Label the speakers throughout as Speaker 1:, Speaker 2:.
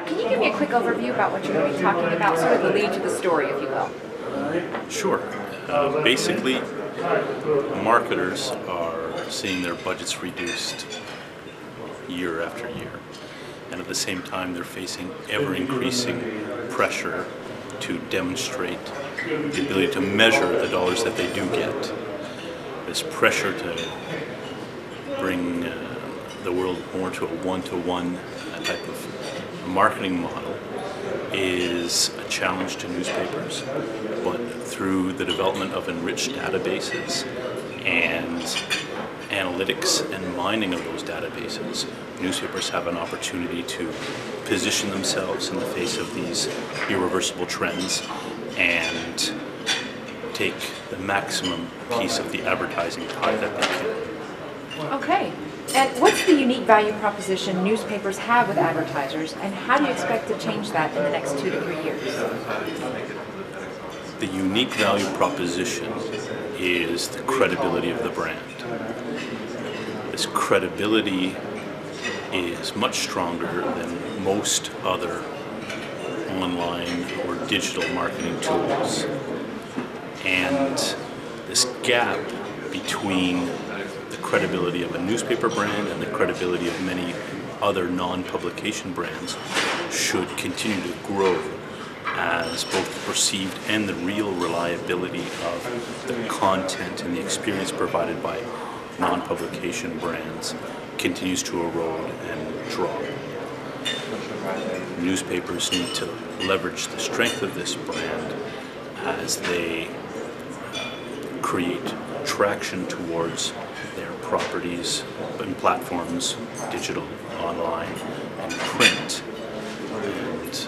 Speaker 1: Can you give me a quick overview about what you're going to be talking about, sort of the lead to the story, if you will?
Speaker 2: Sure. Basically, marketers are seeing their budgets reduced year after year. And at the same time, they're facing ever-increasing pressure to demonstrate the ability to measure the dollars that they do get. This pressure to bring the world more to a one-to-one type of marketing model is a challenge to newspapers, but through the development of enriched databases and analytics and mining of those databases, newspapers have an opportunity to position themselves in the face of these irreversible trends and take the maximum piece of the advertising pie that they can.
Speaker 1: Okay. And what's the unique value proposition newspapers have with advertisers, and how do you expect to change that in the next 2 to 3 years?
Speaker 2: The unique value proposition is the credibility of the brand. This credibility is much stronger than most other online or digital marketing tools. And this gap between the credibility of a newspaper brand and the credibility of many other non-publication brands should continue to grow as both the perceived and the real reliability of the content and the experience provided by non-publication brands continues to erode and drop. Newspapers need to leverage the strength of this brand as they create traction towards their properties and platforms, digital, online, and print, and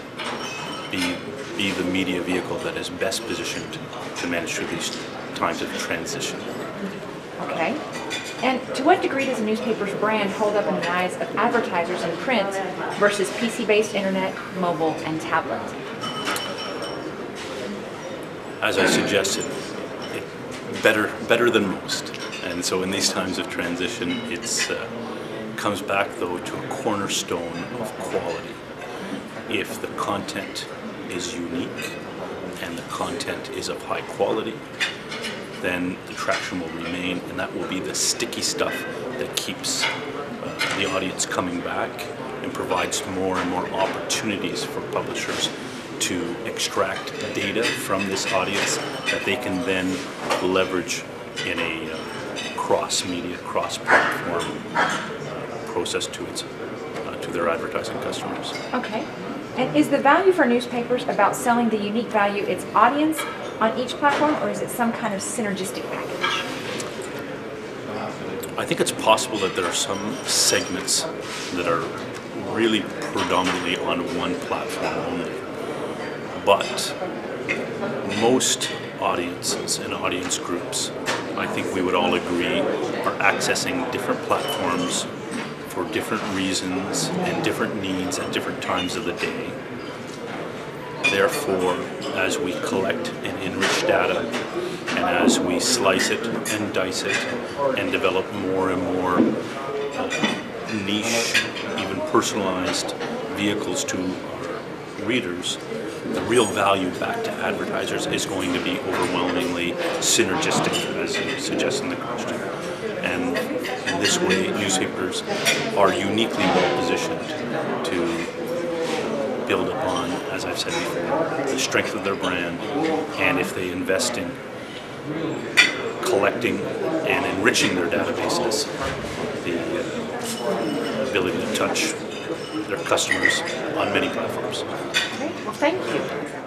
Speaker 2: be the media vehicle that is best positioned to manage through these times of transition.
Speaker 1: Okay. And to what degree does a newspaper's brand hold up in the eyes of advertisers in print versus PC-based internet, mobile, and tablet?
Speaker 2: As I suggested, better than most. And so in these times of transition, it comes back though to a cornerstone of quality. If the content is unique and the content is of high quality, then the traction will remain, and that will be the sticky stuff that keeps the audience coming back and provides more and more opportunities for publishers to extract data from this audience that they can then leverage in a cross-media, cross-platform process to their advertising customers.
Speaker 1: Okay. And is the value for newspapers about selling the unique value its audience on each platform, or is it some kind of synergistic package?
Speaker 2: I think it's possible that there are some segments that are really predominantly on one platform only. But most audiences and audience groups, I think we would all agree, are accessing different platforms for different reasons and different needs at different times of the day. Therefore, as we collect and enrich data, and as we slice it and dice it and develop more and more niche, even personalized vehicles to our readers, the real value back to advertisers is going to be overwhelmingly synergistic, as you suggest in the question. And in this way, newspapers are uniquely well positioned to build upon, as I've said before, the strength of their brand, and if they invest in collecting and enriching their databases, the ability to touch their customers on many platforms.
Speaker 1: Great. Well, thank you.